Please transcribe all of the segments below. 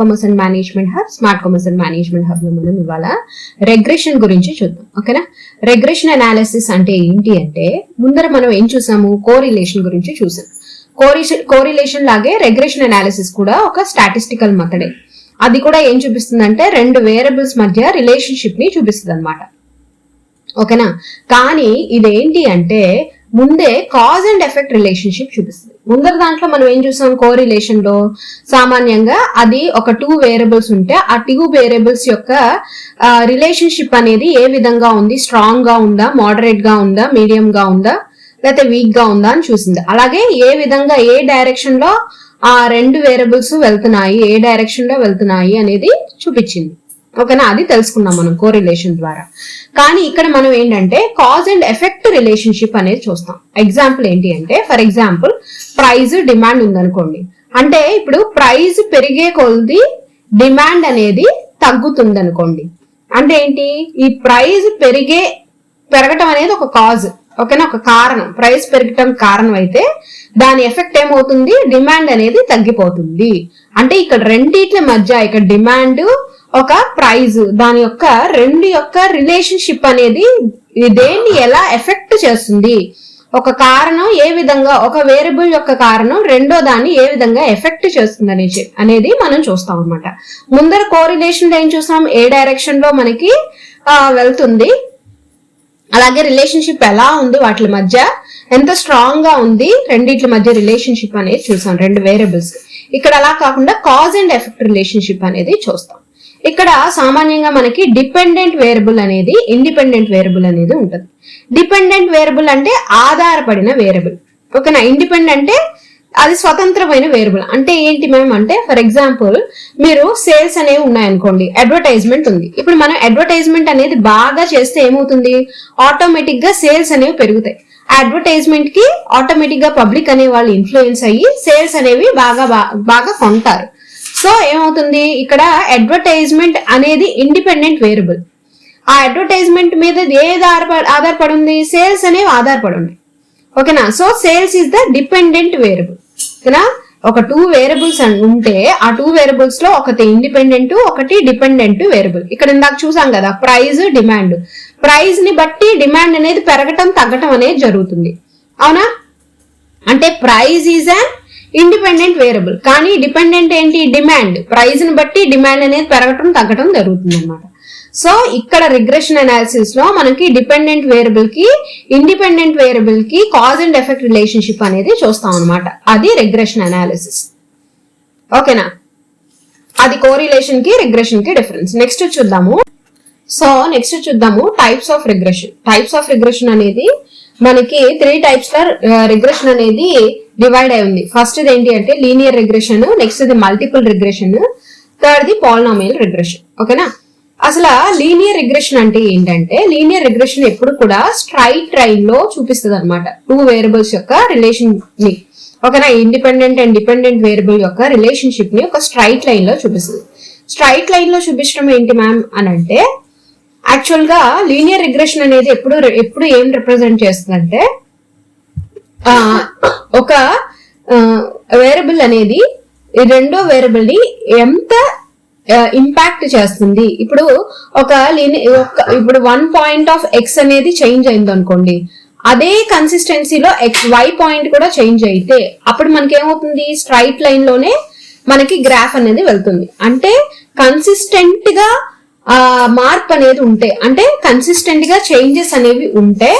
Commerce and management hub, smart commerce and management hub లో మనం ఇవాళ రెగ్రెషన్ గురించి చూద్దాం. ఓకేనా? రెగ్రెషన్ అనాలిసిస్ అంటే ఏంటి అంటే, ముందర మనం ఏం చూసాము, కోరిలేషన్ గురించి చూసాం. కోరిలేషన్ లాగే రెగ్రెషన్ అనాలిసిస్ కూడా ఒక స్టాటిస్టికల్ మెథడే. అది కూడా ఏం చూపిస్తుంది అంటే, రెండు వేరియబుల్స్ మధ్య రిలేషన్షిప్ ని చూపిస్తుంది అనమాట. ఓకేనా? కానీ ఇదేంటి అంటే ముందే కాజ్ అండ్ ఎఫెక్ట్ రిలేషన్షిప్ చూపిస్తుంది. ముందర దాంట్లో మనం ఏం చూసాం, కోరిలేషన్ లో సామాన్యంగా అది ఒక 2 వేరియబుల్స్ ఉంటే ఆ 2 వేరియబుల్స్ యొక్క రిలేషన్షిప్ అనేది ఏ విధంగా ఉంది, స్ట్రాంగ్ గా ఉందా, మోడరేట్ గా ఉందా, మీడియం గా ఉందా, లేకపోతే వీక్ గా ఉందా అని చూసింది. అలాగే ఏ విధంగా ఏ డైరెక్షన్ లో ఆ 2 వేరియబుల్స్ వెళ్తున్నాయి, ఏ డైరెక్షన్ లో వెళ్తున్నాయి అనేది చూపించింది. ఓకేనా? అది తెలుసుకున్నాం మనం కోరిలేషన్ ద్వారా. కానీ ఇక్కడ మనం ఏంటంటే కాజ్ అండ్ ఎఫెక్ట్ రిలేషన్షిప్ అనేది చూస్తాం. ఎగ్జాంపుల్ ఏంటి అంటే, ఫర్ ఎగ్జాంపుల్ ప్రైస్ డిమాండ్ ఉందనుకోండి. అంటే ఇప్పుడు ప్రైస్ పెరిగే కొలది డిమాండ్ అనేది తగ్గుతుంది అనుకోండి. అంటే ఏంటి, ఈ ప్రైస్ పెరగటం అనేది ఒక కాజ్. ఓకేనా? ఒక కారణం. ప్రైస్ పెరగటం కారణం అయితే దాని ఎఫెక్ట్ ఏమవుతుంది, డిమాండ్ అనేది తగ్గిపోతుంది. అంటే ఇక్కడ రెండిట్ల మధ్య, ఇక్కడ డిమాండ్ ఒక ప్రైజ్, దాని యొక్క రెండు యొక్క రిలేషన్షిప్ అనేది దేన్ని ఎలా ఎఫెక్ట్ చేస్తుంది, ఒక కారణం ఏ విధంగా, ఒక వేరియబుల్ యొక్క కారణం రెండో దాన్ని ఏ విధంగా ఎఫెక్ట్ చేస్తుంది అనేది మనం చూస్తాం అనమాట. ముందర కోరిలేషన్ ఏం చూసాం, ఏ డైరెక్షన్ లో మనకి వెళ్తుంది, అలాగే రిలేషన్షిప్ ఎలా ఉంది, వాటి మధ్య ఎంత స్ట్రాంగ్ గా ఉంది, రెండిట్ల మధ్య రిలేషన్షిప్ అనేది చూసాం రెండు వేరియబుల్స్. ఇక్కడ అలా కాకుండా కాజ్ అండ్ ఎఫెక్ట్ రిలేషన్షిప్ అనేది చూస్తాం. ఇక్కడ సామాన్యంగా మనకి డిపెండెంట్ వేరియబుల్ అనేది, ఇండిపెండెంట్ వేరియబుల్ అనేది ఉంటుంది. డిపెండెంట్ వేరియబుల్ అంటే ఆధారపడిన వేరియబుల్. ఓకేనా? ఇండిపెండెంట్ అంటే అది స్వతంత్రమైన వేరియబుల్. అంటే ఏంటి మేము అంటే, ఫర్ ఎగ్జాంపుల్ మీరు సేల్స్ అనేవి ఉన్నాయనుకోండి, అడ్వర్టైజ్మెంట్ ఉంది. ఇప్పుడు మనం అడ్వర్టైజ్మెంట్ అనేది బాగా చేస్తే ఏమవుతుంది, ఆటోమేటిక్ గా సేల్స్ అనేవి పెరుగుతాయి. ఆ అడ్వర్టైజ్మెంట్ కి ఆటోమేటిక్ గా పబ్లిక్ అనే వాళ్ళు ఇన్ఫ్లుయెన్స్ అయ్యి సేల్స్ అనేవి బాగా కొంటారు. సో ఏమవుతుంది, ఇక్కడ అడ్వర్టైజ్మెంట్ అనేది ఇండిపెండెంట్ వేరియబుల్. ఆ అడ్వర్టైజ్మెంట్ మీద ఏది ఆధారపడి ఉంది, సేల్స్ అనేవి ఆధారపడి ఉన్నాయి. ఓకేనా? So sales is the dependent variable. ఓకేనా? ఒక 2 వేరియబుల్స్ ఉంటే ఆ 2 వేరియబుల్స్ లో ఒకటి ఇండిపెండెంట్, ఒకటి డిపెండెంట్ వేరియబుల్. ఇక్కడ ఇందాక చూసాం కదా, ప్రైస్, డిమాండ్. ప్రైస్ ని బట్టి డిమాండ్ అనేది పెరగటం తగ్గటం అనేది జరుగుతుంది. అవునా? అంటే price is an independent variable. కానీ డిపెండెంట్ ఏంటి, డిమాండ్. ప్రైస్ ని బట్టి డిమాండ్ అనేది పెరగటం తగ్గటం జరుగుతుంది అనమాట. సో ఇక్కడ రిగ్రెషన్ అనాలిసిస్ లో మనకి డిపెండెంట్ వేరియబుల్ కి, ఇండిపెండెంట్ వేరియబుల్ కి కాజ్ అండ్ ఎఫెక్ట్ రిలేషన్షిప్ అనేది చూస్తాం అనమాట. అది రిగ్రెషన్ అనాలిసిస్. ఓకేనా? అది కోరిలేషన్ కి, రిగ్రెషన్ కి డిఫరెన్స్. నెక్స్ట్ చూద్దాము types of regression. Types of regression అనేది మనకి 3 టైప్స్ గా రిగ్రెషన్ అనేది డివైడ్ అయి ఉంది. ఫస్ట్ ఏంటి అంటే లీనియర్ రిగ్రెషన్, నెక్స్ట్ ఇది multiple regression, third the polynomial regression. ఓకేనా? అసలు లీనియర్ రిగ్రెషన్ అంటే ఏంటంటే, లీనియర్ రిగ్రెషన్ ఎప్పుడు కూడా స్ట్రైట్ లైన్ లో చూపిస్తుంది అనమాట 2 వేరియబుల్స్ యొక్క రిలేషన్ ని. ఓకేనా? ఇండిపెండెంట్ అండ్ డిపెండెంట్ వేరియబుల్ యొక్క రిలేషన్షిప్ ని ఒక స్ట్రైట్ లైన్ లో చూపిస్తుంది. స్ట్రైట్ లైన్ లో చూపించడం ఏంటి మ్యామ్ అని అంటే, యాక్చువల్ గా లీనియర్ రిగ్రెషన్ అనేది ఎప్పుడు ఏం రిప్రజెంట్ చేస్తుందంటే, ఒక వేరియబుల్ అనేది రెండో వేరియబుల్ ని ఎంత ఇంపాక్ట్ చేస్తుంది. ఇప్పుడు ఇప్పుడు 1 పాయింట్ ఆఫ్ ఎక్స్ అనేది చేంజ్ అయింది అనుకోండి, అదే కన్సిస్టెన్సీలో వై పాయింట్ కూడా చేంజ్ అయితే అప్పుడు మనకి ఏమవుతుంది, స్ట్రైట్ లైన్ లోనే మనకి గ్రాఫ్ అనేది వెళ్తుంది. అంటే కన్సిస్టెంట్ గా మార్పు అనేది ఉంటే, అంటే కన్సిస్టెంట్ గా చేంజెస్ అనేవి ఉంటే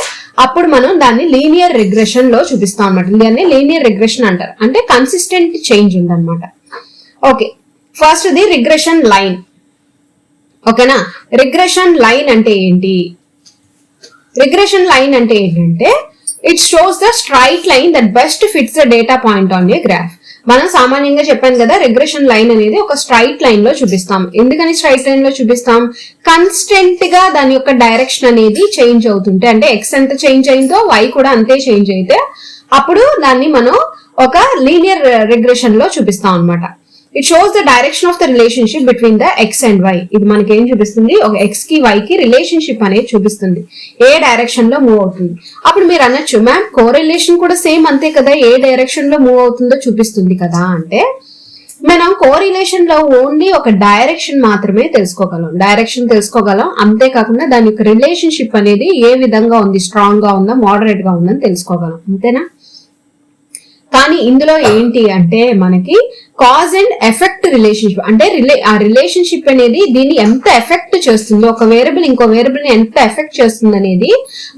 అప్పుడు మనం దాన్ని లీనియర్ రిగ్రెషన్ లో చూపిస్తాం అనమాట. దాన్ని లీనియర్ రిగ్రెషన్ అంటారు. అంటే కన్సిస్టెంట్ చేంజ్ ఉందన్నమాట. Okay, first the regression line. ఓకేనా? రిగ్రెషన్ లైన్ అంటే ఏంటి, రిగ్రెషన్ లైన్ అంటే ఏంటంటే, it shows the straight line that best fits the data point on a graph. మనం సామాన్యంగా చెప్పాను కదా, రిగ్రెషన్ లైన్ అనేది ఒక స్ట్రైట్ లైన్ లో చూపిస్తాం. ఎందుకని స్ట్రైట్ లైన్ లో చూపిస్తాం, కన్స్టెంట్ గా దాని యొక్క డైరెక్షన్ అనేది చేంజ్ అవుతుంటే, అంటే ఎక్స్ ఎంత చేంజ్ అయిందో వై కూడా అంతే చేంజ్ అయితే అప్పుడు దాన్ని మనం ఒక లీనియర్ రిగ్రెషన్ లో చూపిస్తాం అనమాట. It shows the direction of the relationship between the X and Y. ఇది మనకి ఏం చూపిస్తుంది, ఒక ఎక్స్ కి వై కి రిలేషన్షిప్ అనేది చూపిస్తుంది, ఏ డైరెక్షన్ లో మూవ్ అవుతుంది. అప్పుడు మీరు అనొచ్చు, మ్యామ్ కోరిలేషన్ కూడా సేమ్ అంతే కదా, ఏ డైరెక్షన్ లో మూవ్ అవుతుందో చూపిస్తుంది కదా అంటే, మనం కోరిలేషన్ లో ఓన్లీ ఒక డైరెక్షన్ మాత్రమే తెలుసుకోగలం అంతేకాకుండా దాని యొక్క రిలేషన్షిప్ అనేది ఏ విధంగా ఉంది, స్ట్రాంగ్ గా ఉందా, మోడరేట్ గా ఉందని తెలుసుకోగలం, అంతేనా. కానీ ఇందులో ఏంటి అంటే మనకి కాజ్ అండ్ ఎఫెక్ట్ రిలేషన్షిప్ అంటే ఆ రిలేషన్షిప్ అనేది దీన్ని ఎంత ఎఫెక్ట్ చేస్తుందో, ఒక వేరియబుల్ ఇంకో వేరియబుల్ ని ఎంత ఎఫెక్ట్ చేస్తుంది అనేది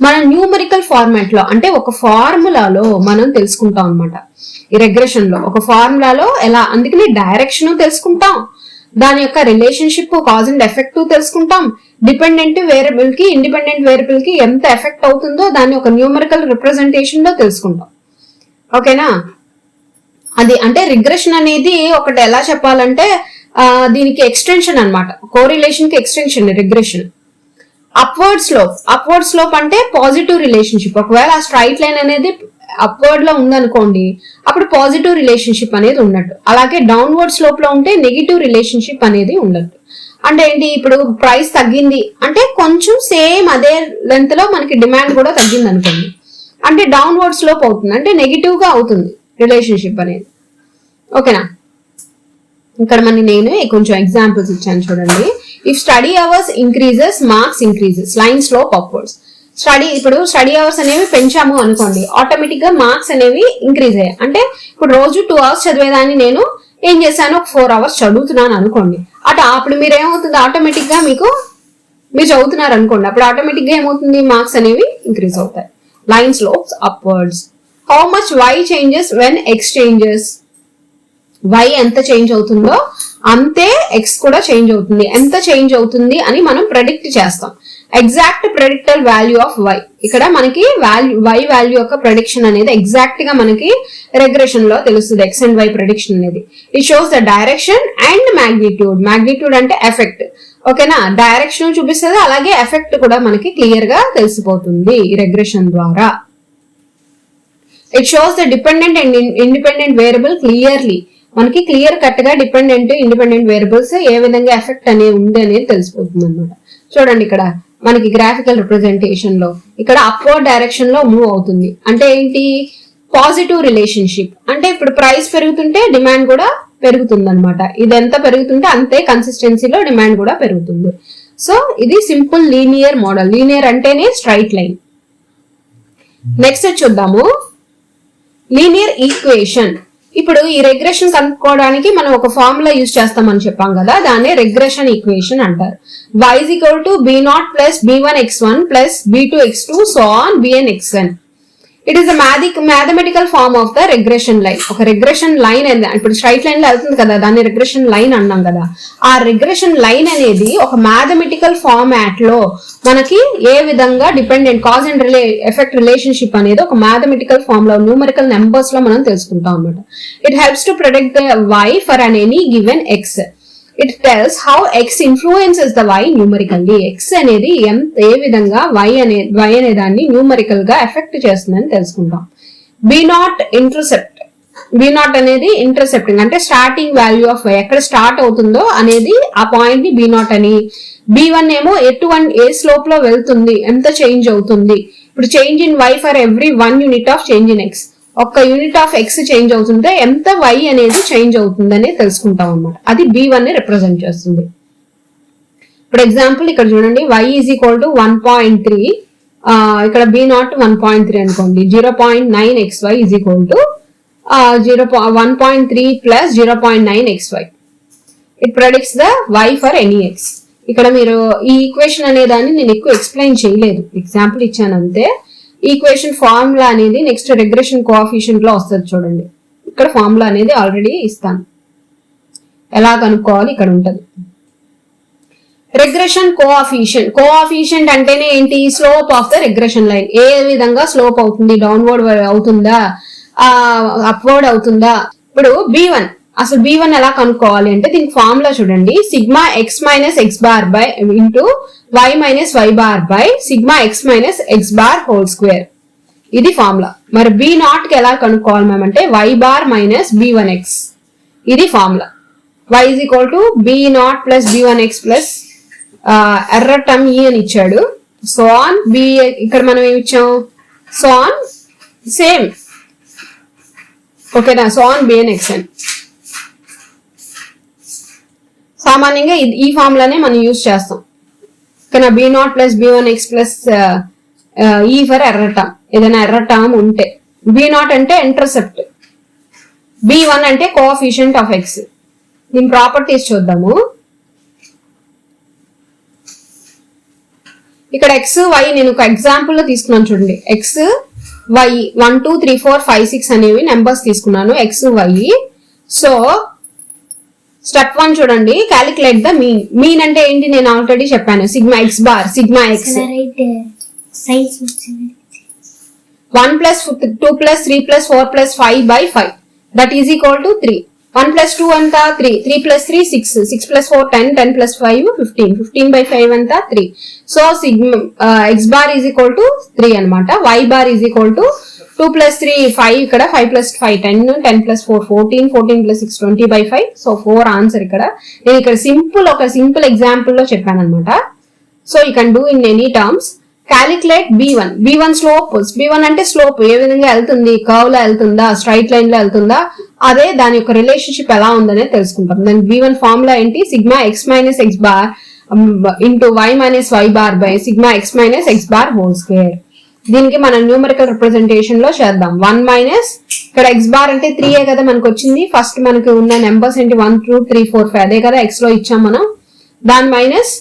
మనం న్యూమరికల్ ఫార్మాట్ లో అంటే ఒక ఫార్ములాలో మనం తెలుసుకుంటాం అనమాట. ఈ రెగ్రెషన్ లో ఒక ఫార్ములాలో ఎలా, అందుకని డైరెక్షన్ తెలుసుకుంటాం, దాని యొక్క రిలేషన్షిప్ కాజ్ అండ్ ఎఫెక్ట్ తెలుసుకుంటాం, డిపెండెంట్ వేరియబుల్ కి ఇండిపెండెంట్ వేరియబుల్ కి ఎంత ఎఫెక్ట్ అవుతుందో దాన్ని ఒక న్యూమరికల్ రిప్రజెంటేషన్ లో తెలుసుకుంటాం. ఓకేనా. అది అంటే రిగ్రెషన్ అనేది ఒకటి ఎలా చెప్పాలంటే దీనికి ఎక్స్టెన్షన్ అన్నమాట, కోరిలేషన్ కి ఎక్స్టెన్షన్ రిగ్రెషన్. అప్వర్డ్ స్లోప్ అంటే పాజిటివ్ రిలేషన్షిప్. ఒకవేళ ఆ స్ట్రైట్ లైన్ అనేది అప్వర్డ్ లో ఉందనుకోండి అప్పుడు పాజిటివ్ రిలేషన్షిప్ అనేది ఉన్నట్టు. అలాగే డౌన్వర్డ్ స్లోప్ లో ఉంటే నెగిటివ్ రిలేషన్షిప్ అనేది ఉండట్టు. అంటే ఏంటి, ఇప్పుడు ప్రైస్ తగ్గింది అంటే కొంచెం సేమ్ అదే లెంత్ లో మనకి డిమాండ్ కూడా తగ్గింది అనుకోండి, అంటే డౌన్వర్డ్ స్లోప్ అవుతుంది, అంటే నెగిటివ్ గా అవుతుంది రిలేషన్షిప్ అనేది. ఓకేనా. ఇక్కడ నేను కొంచెం ఎగ్జాంపుల్స్ ఇచ్చాను చూడండి. If study hours increases marks increases line slope upwards. ఇప్పుడు స్టడీ అవర్స్ అనేవి పెంచాము అనుకోండి, ఆటోమేటిక్ గా మార్క్స్ అనేవి ఇంక్రీజ్ అయ్యాయి. అంటే ఇప్పుడు రోజు 2 hours చదివేదాన్ని నేను ఏం చేశాను, ఒక 4 hours చదువుతున్నాను అనుకోండి. అప్పుడు మీరు ఏమవుతుంది, ఆటోమేటిక్ గా మీరు చదువుతున్నారు అనుకోండి, అప్పుడు ఆటోమేటిక్ గా ఏమవుతుంది, మార్క్స్ అనేవి ఇంక్రీజ్ అవుతాయి. Line slopes upwards. How much Y changes when X changes. Y ఎంత చేంజ్ అవుతుందో అంతే ఎక్స్ కూడా చేంజ్ అవుతుంది. ఎంత చేంజ్ అవుతుంది అని మనం ప్రెడిక్ట్ చేస్తాం. Exact predicted value of Y. ఇక్కడ మనకి వై వాల్యూ యొక్క ప్రెడిక్షన్ అనేది ఎగ్జాక్ట్ గా మనకి రెగ్రెషన్ లో తెలుస్తుంది. ఎక్స్ అండ్ వై ప్రెడిక్షన్ అనేది it shows the direction and magnitude. Magnitude అంటే ఎఫెక్ట్. ఓకేనా. డైరెక్షన్ చూపిస్తుంది, అలాగే ఎఫెక్ట్ కూడా మనకి క్లియర్ గా తెలిసిపోతుంది ఈ రెగ్రెషన్ ద్వారా. It shows the dependent and independent variable clearly. మనకి క్లియర్ కట్ గా డిపెండెంట్ ఇండిపెండెంట్ వేరియబుల్స్ ఏ విధంగా ఎఫెక్ట్ అనేది ఉంది అనేది తెలిసిపోతుంది అనమాట. చూడండి ఇక్కడ మనకి గ్రాఫికల్ రిప్రజెంటేషన్ లో ఇక్కడ అప్వర్డ్ డైరెక్షన్ లో మూవ్ అవుతుంది. అంటే ఏంటి, పాజిటివ్ రిలేషన్షిప్. అంటే ఇప్పుడు ప్రైస్ పెరుగుతుంటే డిమాండ్ కూడా పెరుగుతుంది అనమాట. ఇది ఎంత పెరుగుతుంటే అంతే కన్సిస్టెన్సీలో డిమాండ్ కూడా పెరుగుతుంది. సో ఇది సింపుల్ లీనియర్ మోడల్. లీనియర్ అంటేనే స్ట్రైట్ లైన్. నెక్స్ట్ చూద్దాము లీనియర్ ఈక్వేషన్. ఇప్పుడు ఈ రెగ్రెషన్ కనుక్కోవడానికి మనం ఒక ఫార్ములా యూజ్ చేస్తామని చెప్పాం కదా, దాన్ని రెగ్రెషన్ ఈక్వేషన్ అంటారు. y is equal to b0 plus b1x1 plus b2x2 so on bn xn. It is a mathematical form of the regression line. ఒక రెగ్రెషన్ లైన్ ఇప్పుడు స్ట్రైట్ లైన్ లో వెళ్తుంది కదా, దాన్ని రెగ్రెషన్ లైన్ అన్నాం కదా. ఆ రెగ్రెషన్ లైన్ అనేది ఒక మ్యాథమెటికల్ ఫార్మాట్ లో మనకి ఏ విధంగా dependent cause and effect relationship అనేది ఒక మ్యాథమెటికల్ ఫామ్ లో న్యూమరికల్ నెంబర్స్ లో మనం తెలుసుకుంటాం అనమాట. It helps to predict the y for an any given x. It tells how x influences the y numerically. x అనేది ఏ విధంగా y అనే దాన్ని న్యూమరికల్ గా ఎఫెక్ట్ చేస్తుందని తెలుసుకుంటాం. b0 అనేది ఇంటర్సెప్టింగ్ అంటే స్టార్టింగ్ వాల్యూ ఆఫ్ y, ఎక్కడ స్టార్ట్ అవుతుందో అనేది ఆ పాయింట్ ని b0 అని. b1 ఏమో ఏ స్లోప్ లో వెళ్తుంది, ఎంత చేంజ్ అవుతుంది. ఇప్పుడు change in y for every 1 unit of change in x. ఒక్క యూనిట్ ఆఫ్ ఎక్స్ చేంజ్ అవుతుంటే ఎంత వై అనేది చేంజ్ అవుతుందని తెలుసుకుంటాం అనమాట. అది b1 ని రిప్రజెంట్ చేస్తుంది. ఇప్పుడు ఎగ్జాంపుల్ ఇక్కడ చూడండి, y ఈజ్ ఈక్వల్ టు 1.3, ఇక్కడ b0 1.3 అనుకోండి. 0.9xy is equal to 1.3 plus 0.9xy. It ప్రెడిక్ట్స్ the y for any x. ఇక్కడ మీరు ఈ ఈక్వేషన్ అనే దాన్ని నేను ఎక్కువ ఎక్స్ప్లెయిన్ చేయలేదు, ఎగ్జాంపుల్ ఇచ్చాను అంతే. ఈక్వేషన్ ఫార్ములా అనేది నెక్స్ట్ రెగ్రెషన్ కోఎఫిషియంట్ లో వస్తుంది చూడండి. ఇక్కడ ఫార్ములా అనేది ఆల్రెడీ ఇస్తాను, ఎలా కనుక్కోవాలి ఇక్కడ ఉంటది. రెగ్రెషన్ కోఆఫిషియంట్ అంటేనే ఏంటి, slope of the regression line. ఏ విధంగా స్లోప్ అవుతుంది, డౌన్వర్డ్ అవుతుందా, అప్వర్డ్ అవుతుందా. ఇప్పుడు b1 అసలు b1 ఎలా కనుక్కోవాలి అంటే దీనికి ఫార్ములా చూడండి, sigma X minus X bar by into y minus y bar by sigma X minus X bar whole square. ఇది ఫార్ములా. మరి b0 కి ఎలా కనుక్కోవాలి మేము అంటే y బార్ మైనస్ b1x. ఇది formula. y is equal to b0 plus b1x plus ఎర్ర term ఈ అని ఇచ్చాడు. సో ఆన్ b, ఇక్కడ మనం ఏమి ఇచ్చాం, సో ఆన్ సేమ్. ఓకేనా, సో ఆన్ bnxn. సామాన్యంగా ఈ ఫార్ములానే మనం యూజ్ చేస్తాం. ఓకేనా, b0 ప్లస్ b1x ప్లస్ ఈ ఫర్ ఎర్రర్ టర్మ్. ఏదైనా ఎర్రర్ టర్మ్ ఉంటే b0 అంటే ఇంటర్సెప్ట్, b1 అంటే కోఎఫిషియంట్ ఆఫ్ x. దీని ప్రాపర్టీస్ చూద్దాము. ఇక్కడ x y నేను ఒక ఎగ్జాంపుల్ లో తీసుకున్నాను చూడండి. x y 1 2 3 4 5 6 అనేవి నెంబర్స్ తీసుకున్నాను x y. సో స్టెప్ 1 చూడండి, క్యాలిక్యులేట్ ద మీన్. మీన్ అంటే ఏంటి నేను ఆల్రెడీ చెప్పాను, sigma X bar, sigma X 1 plus 2 plus 3 plus 4 plus 5 by 5 that is equal to 3. 1 plus 2 అంతా 3, 3 ప్లస్ 3 6, 6 ప్లస్ 4 10, 10 ప్లస్ 5 15, 15 బై 5 అంతా 3. So sigma X bar is equal to 3 అనమాట. Y bar is equal to 2 plus 3 5, ఇక్కడ 5 plus 5 10, 10 plus 4 14, 14 plus 6 20 by 5. So 4 answer. ఇక్కడ నేను ఇక్కడ ఒక simple example లో చెప్పాను అనమాట. So you can do in any terms. Calculate b1. b1 slope, b1 అంటే స్లోప్ ఏ విధంగా వెళ్తుంది, కర్వ్ లో వెళ్తుందా, స్ట్రైట్ లైన్ లో వెళ్తుందా, అదే దాని యొక్క రిలేషన్షిప్ ఎలా ఉందనే తెలుసుకుంటాం. దాని b1 ఫార్ములా ఏంటి, sigma x minus X bar into y minus y bar by sigma x minus X bar whole square. దీనికి మనం న్యూమరికల్ రిప్రజెంటేషన్ లో చేద్దాం. 1 మైనస్ ఇక్కడ ఎక్స్ బార్ అంటే 3 కదా మనకు వచ్చింది. ఫస్ట్ మనకు ఉన్న నెంబర్స్ ఏంటి 1 2 3 4 5 అదే కదా x లో ఇచ్చాం మనం. దాని మైనస్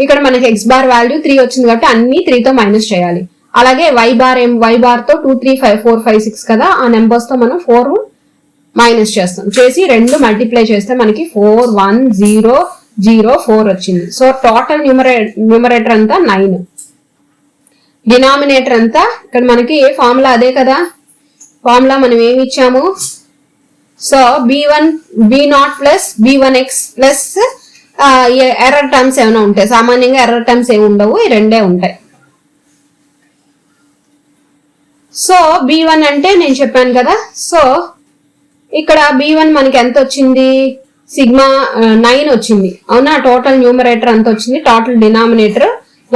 ఇక్కడ మనకి ఎక్స్ బార్ వాల్యూ 3 వచ్చింది కాబట్టి అన్ని 3 తో మైనస్ చేయాలి. అలాగే y బార్ తో 2 3 5 4 5 6 కదా, ఆ నెంబర్స్ తో మనం 4 మైనస్ చేస్తాం. చేసి 2 మల్టిప్లై చేస్తే మనకి 4 1 0 0 4 వచ్చింది. సో టోటల్ న్యూమరేటర్ అంతా 9, డినామినేటర్ అంతా ఇక్కడ మనకి ఏ ఫార్ములా అదే కదా. ఫార్ములా మనం ఏమి ఇచ్చాము, so b0 plus b1x plus error terms ఏమైనా ఉంటాయి. సామాన్యంగా ఎర్రర్ టర్మ్స్ ఏమి ఉండవు, ఈ రెండే ఉంటాయి. సో b1 అంటే నేను చెప్పాను కదా. సో ఇక్కడ b1 మనకి ఎంత వచ్చింది, సిగ్మా 9 వచ్చింది అవునా. టోటల్ న్యూమరేటర్ ఎంత వచ్చింది, total denominator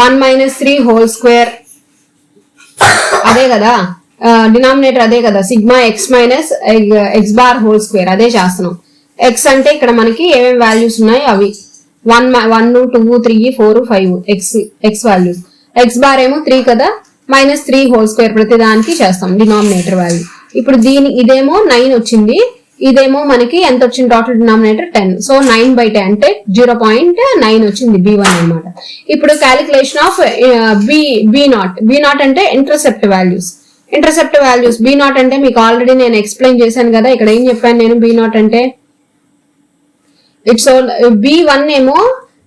1 minus 3 whole square అదే కదా, డినామినేటర్ అదే కదా, sigma X minus X bar whole square అదే చేస్తున్నాం. ఎక్స్ అంటే ఇక్కడ మనకి ఏమేమి వాల్యూస్ ఉన్నాయి అవి 1 2 3 4 5 ఎక్స్ వాల్యూస్. ఎక్స్ బార్ ఏమో 3 కదా, మైనస్ 3 హోల్ స్క్వేర్ ప్రతి దానికి చేస్తాం డినామినేటర్ వాల్యూ. ఇప్పుడు ఇదేమో 9 వచ్చింది, ఇదేమో మనకి ఎంత వచ్చింది టోటల్ డినామినేటర్ 10. సో 9 బై 10 అంటే 0.9 వచ్చింది b1 అనమాట. ఇప్పుడు క్యాలిక్యులేషన్ ఆఫ్ b0 అంటే ఇంటర్సెప్ట్ వాల్యూస్. b0 అంటే మీకు ఆల్రెడీ నేను ఎక్స్ప్లెయిన్ చేశాను కదా. ఇక్కడ ఏం చెప్పాను నేను, b0 అంటే ఇట్స్ b1 ఏమో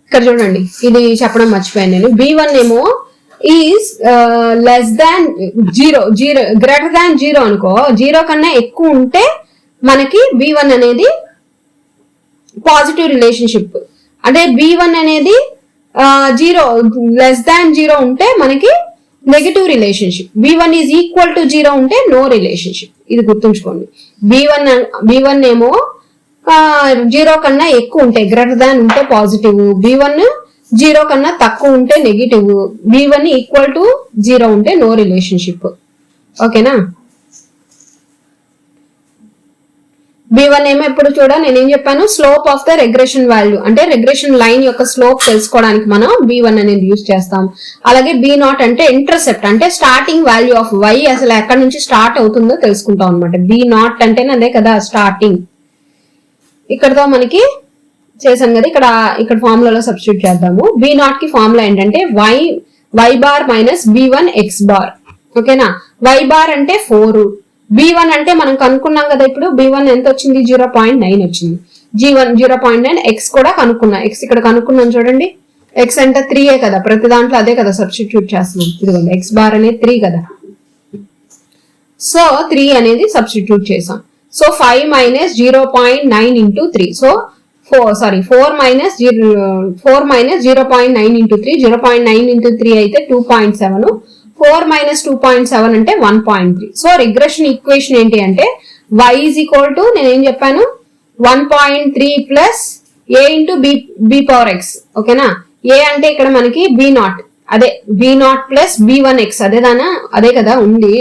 ఇక్కడ చూడండి, ఇది చెప్పడం మర్చిపోయాను నేను. b1 ఏమో is less than 0 greater than 0 అనుకో, 0 కన్నా ఎక్కువ ఉంటే మనకి b1 అనేది పాజిటివ్ రిలేషన్షిప్. అంటే b1 అనేది 0 లెస్ దాన్ 0 ఉంటే మనకి negative relationship. b1 is equal to 0 ఉంటే నో రిలేషన్షిప్. ఇది గుర్తుంచుకోండి. b1 ఏమో 0 కన్నా ఎక్కువ ఉంటే గ్రేటర్ దాన్ ఉంటే పాజిటివ్, b1 0 కన్నా తక్కువ ఉంటే నెగిటివ్, b1 ఈక్వల్ టు 0 ఉంటే నో రిలేషన్షిప్. ఓకేనా. b1 ఏమో ఇప్పుడు నేనేం చెప్పాను, slope of the regression value అంటే రెగ్రెషన్ లైన్ యొక్క స్లోప్ తెలుసుకోవడానికి మనం b1 అనేది యూజ్ చేస్తాం. అలాగే b0 అంటే ఇంటర్సెప్ట్ అంటే స్టార్టింగ్ వాల్యూ ఆఫ్ y అసలు ఎక్కడి నుంచి స్టార్ట్ అవుతుందో తెలుసుకుంటాం అనమాట. b0 అంటేనే అదే కదా స్టార్టింగ్. ఇక్కడతో మనకి చేసాం కదా, ఇక్కడ ఫార్ములాలో సబ్స్టిట్యూట్ చేద్దాము. b0 కి ఫార్ములా ఏంటంటే y bar minus b1 x bar. ఓకేనా. y బార్ అంటే 4, b1 అంటే మనం కనుక్కున్నాం కదా. ఇప్పుడు b1 ఎంత వచ్చింది, 0.9 వచ్చింది. g1 0.9, x కూడా కనుక్కున్నాం. x ఇక్కడ కనుక్కున్నాం చూడండి. x అంటే 3 కదా, ప్రతి దాంట్లో అదే కదా సబ్స్టిట్యూట్ చేస్తున్నాం. ఇదిగోండి x బార్ అనేది 3 కదా. సో 3 అనేది సబ్స్టిట్యూట్ చేసాం. So 5 minus 0.9 into 3. So 4 minus 0.9 into 3, 0.9 into 3 అయితే 2.7, 4 మైనస్ 2.7 అంటే 1.3. సో రిగ్రెషన్ ఈక్వేషన్ ఏంటి అంటే y ఈజ్ ఈక్వల్ టు నేనేం చెప్పాను 1.3 plus a into b power x. ఓకేనా. a అంటే ఇక్కడ మనకి b0, అదే b0 ప్లస్ b1x అదే కదా ఉంది.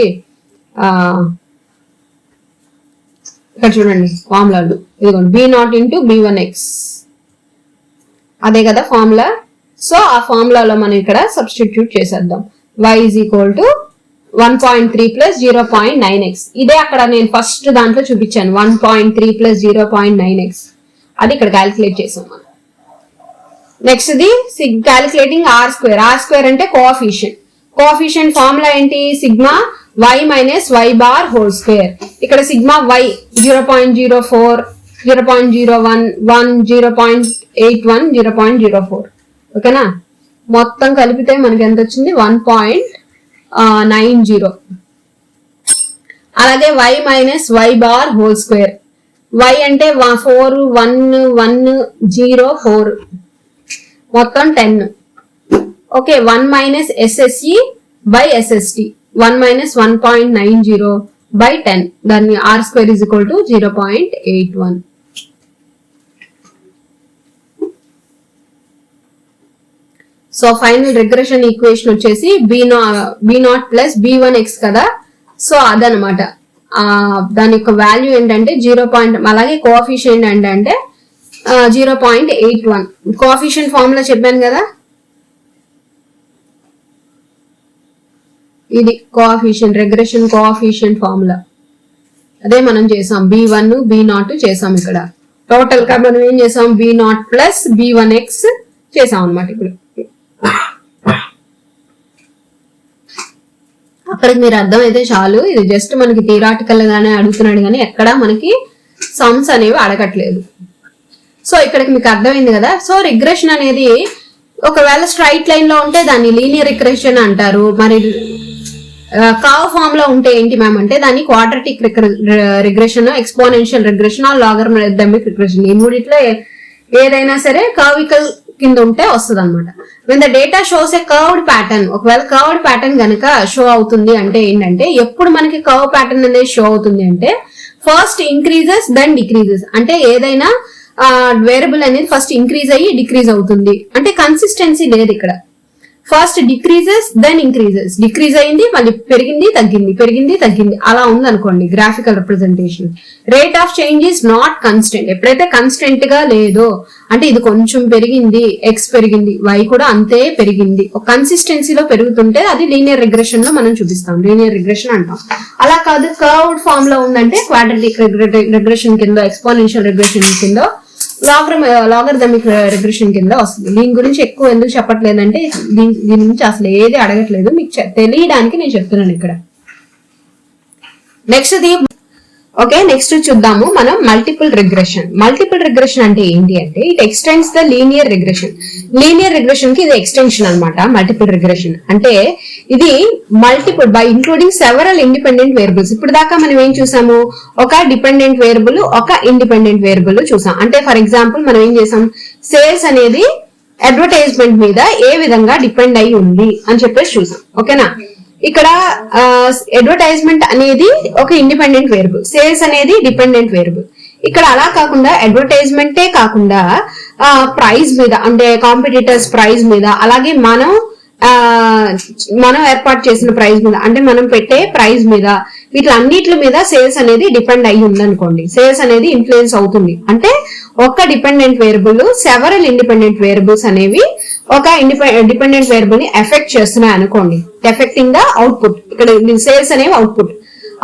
ఇక్కడ చూడండి ఫార్ములాలు, ఇదిగోండి b0 ఇంటూ b1x అదే కదా ఫార్ములా. సో ఆ ఫార్ములాలో మనం ఇక్కడ సబ్స్టిట్యూట్ చేసేద్దాం. y is equal to 1.3 plus 0.9x. ఇదే అక్కడ నేను ఫస్ట్ దాంట్లో చూపించాను 1.3 plus 0.9x. అది ఇక్కడ క్యాలిక్యులేట్ చేసాం మనం. Next the calculating r square. r square అంటే కోఎఫిషియంట్. కోఎఫిషియంట్ ఫార్ములా ఏంటి? Sigma y minus y bar whole square. ఇక్కడ సిగ్మా y 0.04, 0.01, 1, 0.81, 0.04. ఓకేనా? మొత్తం కలిపితే మనకి ఎంత వచ్చింది? 1.90. అలాగే y minus y bar whole square. y అంటే 4, 1, 1, 0, 4, మొత్తం 10. Okay, 1 minus SSE by SST, 1 minus 1.90 by 10. దాన్ని r square is equal to 0.81. So final regression equation వచ్చేసి b0 ప్లస్ b1x కదా. సో అదనమాట దాని యొక్క వాల్యూ ఏంటంటే 0. అలాగే కోఎఫిషియంట్ ఏంటంటే 0.81. కోఎఫిషియంట్ ఫార్ములా చెప్పాను కదా, ఇది కోఎఫిషియంట్, రిగ్రెషన్ కోఎఫిషియంట్ ఫార్ములా. అదే మనం చేసాం, b1 b0 చేసాం. ఇక్కడ టోటల్ గా మనం ఏం చేసాం? b0 ప్లస్ b1x చేసాం అనమాట. ఇప్పుడు అక్కడికి మీరు అర్థమైతే చాలు. ఇది జస్ట్ మనకి థియరాటికల్ గానే అడుగుతున్నాడు కానీ ఎక్కడ మనకి సమ్స్ అనేవి అడగట్లేదు. సో ఇక్కడికి మీకు అర్థమైంది కదా. సో రిగ్రెషన్ అనేది ఒకవేళ స్ట్రైట్ లైన్ లో ఉంటే దాన్ని లీనియర్ రిగ్రెషన్ అంటారు. మరి కర్వ్ ఫామ్ లో ఉంటే ఏంటి మ్యామ్ అంటే దాన్ని quadratic regression, exponential regression, logarithmic regression. ఈ మూడిట్లో ఏదైనా సరే కర్వికల్ కింద ఉంటే వస్తుంది అనమాట. when the data shows a curved pattern, ఒకవేళ కర్వ్డ్ ప్యాటర్న్ గనక షో అవుతుంది అంటే ఏంటంటే, ఎప్పుడు మనకి కర్వ్ ప్యాటర్న్ అనేది షో అవుతుంది అంటే ఫస్ట్ ఇంక్రీజెస్ దెన్ డిక్రీజెస్. అంటే ఏదైనా వేరియబుల్ అనేది ఫస్ట్ ఇంక్రీజ్ అయ్యి డిక్రీజ్ అవుతుంది అంటే కన్సిస్టెన్సీ లేదు ఇక్కడ. First decreases then increases, decrease అయింది మళ్ళీ పెరిగింది తగ్గింది, పెరిగింది తగ్గింది, అలా ఉంది అనుకోండి graphical representation. Rate of change is not constant. ఎప్పుడైతే కన్స్టెంట్ గా లేదో అంటే ఇది కొంచెం పెరిగింది, ఎక్స్ పెరిగింది, వై కూడా అంతే పెరిగింది, ఒక కన్సిస్టెన్సీలో పెరుగుతుంటే అది లీనియర్ రిగ్రెషన్ లో మనం చూపిస్తాం, లీనియర్ రిగ్రెషన్ అంటాం. అలా కాదు కర్వ్డ్ ఫామ్ లో ఉందంటే క్వాడ్రాటిక్ రిగ్రెషన్ కింద, ఎక్స్పోనెన్షియల్ రిగ్రెషన్ కింద, లాగరిథమిక్ రిగ్రెషన్ కింద వస్తుంది. దీని గురించి ఎక్కువ ఎందుకు చెప్పట్లేదంటే దీని గురించి అసలు ఏది అడగట్లేదు, మీకు తెలియడానికి నేను చెప్తున్నాను ఇక్కడ. నెక్స్ట్ చూద్దాము మనం మల్టిపుల్ రిగ్రెషన్. మల్టిపుల్ రిగ్రెషన్ అంటే ఏంటి అంటే it extends the linear regression. Linear regression కి ఇది ఎక్స్టెన్షన్ అన్నమాట. మల్టిపుల్ రిగ్రెషన్ అంటే ఇది multiple by including several independent variables. ఇప్పుడు దాకా మనం ఏం చూసాము? ఒక డిపెండెంట్ వేరియబుల్, ఒక ఇండిపెండెంట్ వేరియబుల్ చూసాం. అంటే ఫర్ ఎగ్జాంపుల్ మనం ఏం చేసాం? సేల్స్ అనేది అడ్వర్టైజ్మెంట్ మీద ఏ విధంగా డిపెండ్ అయి ఉంది అని చెప్పేసి చూసాం. ఓకేనా? ఇక్కడ అడ్వర్టైజ్మెంట్ అనేది ఒక ఇండిపెండెంట్ వేరియబుల్, సేల్స్ అనేది డిపెండెంట్ వేరియబుల్. ఇక్కడ అలా కాకుండా అడ్వర్టైజ్మెంటే కాకుండా ప్రైస్ మీద అంటే కాంపిటీటర్స్ ప్రైస్ మీద, అలాగే మనం ఏర్పాటు చేసిన ప్రైస్ మీద అంటే మనం పెట్టే ప్రైస్ మీద, వీటిలన్నిటి మీద సేల్స్ అనేది డిపెండ్ అయ్యి ఉందనుకోండి, సేల్స్ అనేది ఇన్ఫ్లుయెన్స్ అవుతుంది. అంటే ఒక dependent variable several independent variables అనేవి ఒక డిపెండెంట్ వేరియబుల్ ని ఎఫెక్ట్ చేస్తున్నాయి అనుకోండి, ఎఫెక్టింగ్ ద అవుట్పుట్. ఇక్కడ సేల్స్ అనేవి అవుట్పుట్.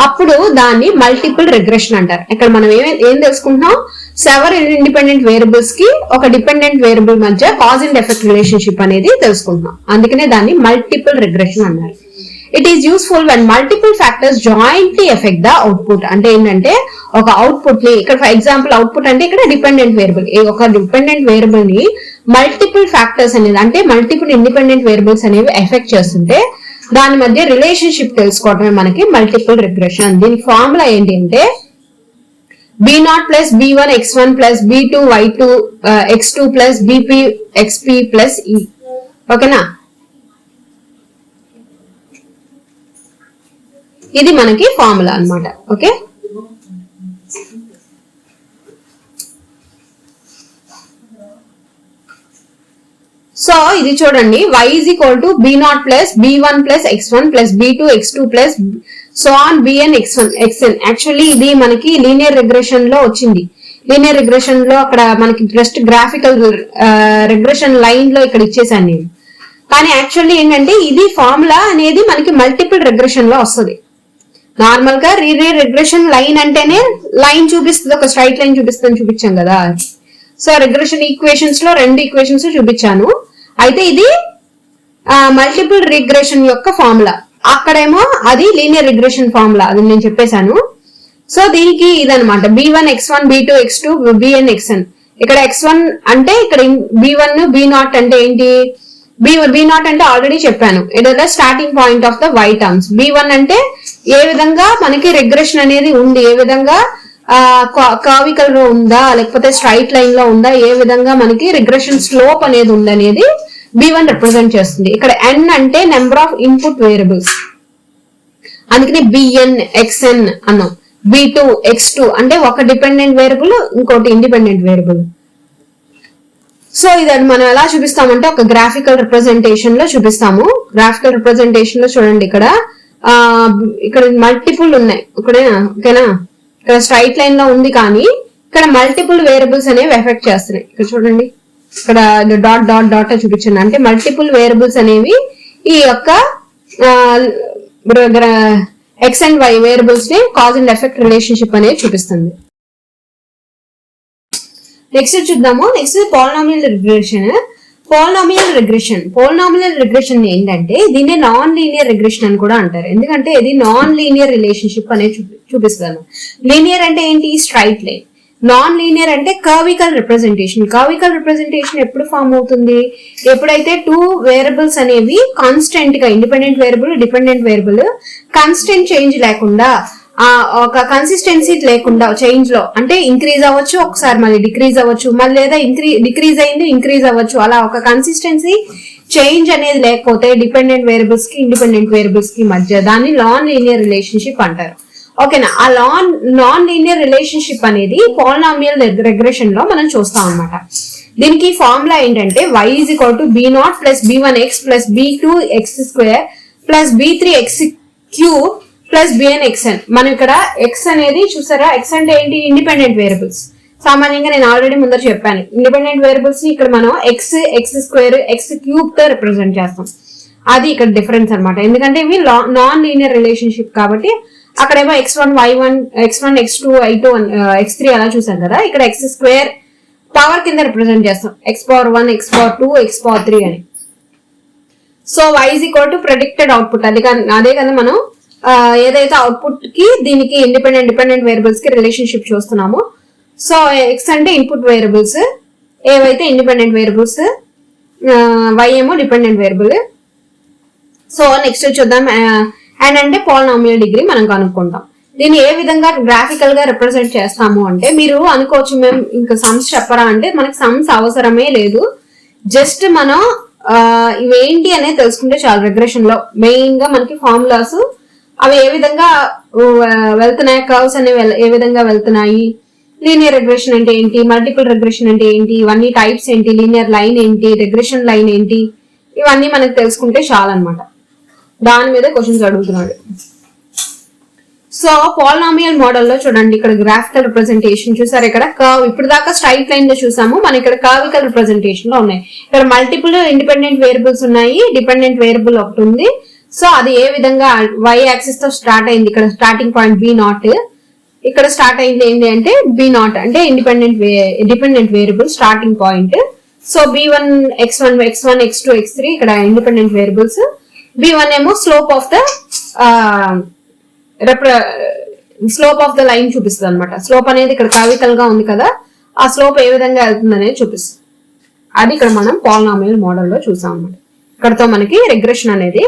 అప్పుడు దాన్ని మల్టిపుల్ రిగ్రెషన్ అంటారు. ఇక్కడ మనం ఏం తెలుసుకుంటున్నాం? సెవరల్ ఇండిపెండెంట్ వేరియబుల్స్ కి ఒక డిపెండెంట్ వేరియబుల్ మధ్య కాజ్ అండ్ ఎఫెక్ట్ రిలేషన్షిప్ అనేది తెలుసుకుంటున్నాం. అందుకనే దాన్ని మల్టిపుల్ రిగ్రెషన్ అన్నారు. It is useful when multiple factors jointly effect the output. అంటే ఏంటంటే ఒక అవుట్పుట్ ని, ఇక్కడ ఫర్ ఎగ్జాంపుల్ అవుట్పుట్ అంటే ఇక్కడ డిపెండెంట్ వేరియబుల్, ఒక డిపెండెంట్ వేరియబుల్ ని మల్టిపుల్ ఫ్యాక్టర్స్ అనేది అంటే మల్టిపుల్ ఇండిపెండెంట్ వేరియబుల్స్ అనేవి ఎఫెక్ట్ చేస్తుంటే దాని మధ్య రిలేషన్షిప్ తెలుసుకోవడమే మనకి మల్టిపుల్ రిగ్రెషన్. దీని ఫార్ములా ఏంటి అంటే b0 plus b1 x1 plus b2 y2 x2 plus bp xp plus e. ఓకేనా? ఇది మనకి ఫార్ములా అన్నమాట. ఓకే, సో ఇది చూడండి, y is equal to b0 plus b1 plus x1 plus b2 x2 plus so on bn xn. Actually ఇది మనకి linear regression లో వచ్చింది. లీనియర్ రిగ్రెషన్ లో అక్కడ మనకి జస్ట్ గ్రాఫికల్ రిగ్రెషన్ లైన్ లో ఇక్కడ ఇచ్చేసాను నేను. కానీ యాక్చువల్లీ ఏంటంటే ఇది ఫార్ములా అనేది మనకి మల్టిపుల్ రిగ్రెషన్ లో వస్తుంది. నార్మల్ గా లీనియర్ రిగ్రెషన్ లైన్ అంటేనే లైన్ చూపిస్తుంది, ఒక స్ట్రైట్ లైన్ చూపిస్తుంది చూపించాం కదా. సో రిగ్రెషన్ ఈక్వేషన్స్ లో 2 ఈక్వేషన్స్ చూపించాను. అయితే ఇది మల్టిపుల్ రిగ్రెషన్ యొక్క ఫార్ములా, అక్కడేమో అది లీనియర్ రిగ్రెషన్ ఫార్ములా, అది నేను చెప్పేశాను. సో దీనికి ఇదనమాట B1 X1 B2 X2 Bn Xn. ఇక్కడ X1 అంటే ఇక్కడ B1 B0 అంటే ఏంటి, B0 అంటే ఆల్రెడీ చెప్పాను, it is the starting point of the y terms. B1 అంటే ఏ విధంగా మనకి రిగ్రెషన్ అనేది ఉంది, ఏ విధంగా కర్వికల్ లో ఉందా లేకపోతే స్ట్రైట్ లైన్ లో ఉందా, ఏ విధంగా మనకి రిగ్రెషన్ స్లోప్ అనేది ఉంది అనేది B1 రిప్రజెంట్ చేస్తుంది. ఇక్కడ n అంటే నెంబర్ ఆఫ్ ఇన్పుట్ వేరియబుల్స్, అందుకని Bn Xn అన్నాం. B2 X2 అంటే ఒక డిపెండెంట్ వేరియబుల్ ఇంకోటి ఇండిపెండెంట్ వేరియబుల్. సో ఇది మనం ఎలా చూపిస్తామంటే ఒక గ్రాఫికల్ రిప్రజెంటేషన్ లో చూపిస్తాము. గ్రాఫికల్ రిప్రజెంటేషన్ లో చూడండి, ఇక్కడ మల్టిపుల్ ఉన్నాయి, ఓకేనా. ఇక్కడ స్ట్రైట్ లైన్ లో ఉంది కానీ ఇక్కడ మల్టిపుల్ వేరియబుల్స్ అనేవి ఎఫెక్ట్ చేస్తున్నాయి. ఇక్కడ చూడండి, ఇక్కడ డాట్ డాట్ డాట్ చూపించండి, అంటే మల్టిపుల్ వేరియబుల్స్ అనేవి ఈ యొక్క ఎక్స్ అండ్ వై వేరియబుల్స్ ని కాజ్ అండ్ ఎఫెక్ట్ రిలేషన్షిప్ అనేది చూపిస్తుంది. నెక్స్ట్ చూద్దాము. Next polynomial regression. Polynomial regression ఏంటంటే దీన్ని నాన్ లీనియర్ రిగ్రెషన్ అని కూడా అంటారు. ఎందుకంటే ఇది నాన్ లీనియర్ రిలేషన్షిప్ అనేది చూపిస్తాను. లీనియర్ అంటే ఏంటి, స్ట్రైట్ లైన్. నాన్ లీనియర్ అంటే కర్వికల్ రిప్రజెంటేషన్. కర్వికల్ రిప్రజెంటేషన్ ఎప్పుడు ఫామ్ అవుతుంది, ఎప్పుడైతే 2 వేరియబుల్స్ అనేవి కాన్స్టెంట్ గా, independent variable dependent variable constant change లేకుండా, ఒక కన్సిస్టెన్సీ లేకుండా చేంజ్ లో, అంటే ఇంక్రీజ్ అవ్వచ్చు, ఒకసారి మళ్ళీ డిక్రీజ్ అవ్వచ్చు, మళ్ళీ లేదా డిక్రీజ్ అయింది ఇంక్రీజ్ అవ్వచ్చు, అలా ఒక కన్సిస్టెన్సీ చేంజ్ అనేది లేకపోతే డిపెండెంట్ వేరియబుల్స్ కి ఇండిపెండెంట్ వేరియబుల్స్ కి మధ్య దాన్ని నాన్ లీనియర్ రిలేషన్షిప్ అంటారు. ఓకేనా. ఆ నాన్ లీనియర్ రిలేషన్షిప్ అనేది పాలినామియల్ రిగ్రెషన్ లో మనం చూస్తాం అన్నమాట. దీనికి ఫార్ములా ఏంటంటే y is equal to B0 plus B1x plus B2x2 plus B3x3 plus Bn Xn. మనం ఇక్కడ x అనేది చూసారా, x అంటే ఏంటి, ఇండిపెండెంట్ వేరియబుల్స్. సామాన్యంగా నేను ఆల్రెడీ ముందర చెప్పాను, ఇండిపెండెంట్ వేరియబుల్స్ ని ఇక్కడ మనం x2 x3 తో రిప్రజెంట్ చేస్తాం. అది ఇక్కడ డిఫరెన్స్ అనమాట. ఎందుకంటే ఇవి నాన్ లీనియర్ రిలేషన్షిప్ కాబట్టి అక్కడేమో x1 y1 x1 x2 y2 x3 అలా చూసాం కదా, ఇక్కడ x2 పవర్ కింద రిప్రజెంట్ చేస్తాం, x1 x2 x3 అని. So y is equal to predicted output. అదే కదా మనం ఏదైతే అవుట్పుట్ కి దీనికి డిపెండెంట్ వేరియబుల్స్ కి రిలేషన్షిప్ చూస్తున్నాము. సో x అంటే ఇన్పుట్ వేరియబుల్స్, ఏవైతే ఇండిపెండెంట్ వేరియబుల్స్, y ఏమో డిపెండెంట్ వేరియబుల్. సో నెక్స్ట్ చూద్దాం. అండ్ అంటే పాలినామియల్ డిగ్రీ మనం కనుక్కుంటాం. దీన్ని ఏ విధంగా గ్రాఫికల్ గా రిప్రజెంట్ చేస్తాము అంటే, మీరు అనుకోవచ్చు మేము ఇంకా సమ్స్ చెప్పరా అంటే, మనకి సమ్స్ అవసరమే లేదు. జస్ట్ మనం ఇవేంటి అనేది తెలుసుకుంటే చాలు. రిగ్రెషన్ లో మెయిన్ గా మనకి ఫార్ములాస్ అవి ఏ విధంగా వెళ్తున్నాయి, కర్వ్స్ అనేవి ఏ విధంగా వెళ్తున్నాయి, లీనియర్ రిగ్రెషన్ అంటే ఏంటి, మల్టిపుల్ రిగ్రెషన్ అంటే ఏంటి, ఇవన్నీ టైప్స్ ఏంటి, లీనియర్ లైన్ ఏంటి, రిగ్రెషన్ లైన్ ఏంటి, ఇవన్నీ మనకు తెలుసుకుంటే చాలు అనమాట. దాని మీద క్వశ్చన్స్ అడుగుతున్నాడు. సో పాలినామియల్ మోడల్లో చూడండి, ఇక్కడ గ్రాఫికల్ రిప్రజెంటేషన్ చూసారు. ఇక్కడ కర్వ్ ఇప్పుడు దాకా స్ట్రైట్ లైన్ లో చూసాము, మన ఇక్కడ కర్వికల్ రిప్రజెంటేషన్ లో ఉన్నాయి. ఇక్కడ మల్టిపుల్ ఇండిపెండెంట్ వేరియబుల్స్ ఉన్నాయి, డిపెండెంట్ వేరియబుల్ ఒకటి ఉంది. సో అది ఏ విధంగా y యాక్సిస్ తో స్టార్ట్ అయింది, ఇక్కడ స్టార్టింగ్ పాయింట్ B0, ఇక్కడ స్టార్ట్ అయింది ఏంటి అంటే B0 అంటే dependent variable starting point. So B1 x1 x2 x3 ఇక్కడ ఇండిపెండెంట్ వేరియబుల్స్. B1 ఏమో స్లోప్ ఆఫ్ ద లైన్ చూపిస్తుంది అనమాట. స్లోప్ అనేది ఇక్కడ కర్వికల్ గా ఉంది కదా, ఆ స్లోప్ ఏ విధంగా వెళ్తుంది అనేది చూపిస్తుంది. అది ఇక్కడ మనం పాలినామియల్ మోడల్ లో చూసాం అనమాట. ఇక్కడతో మనకి రిగ్రెషన్ అనేది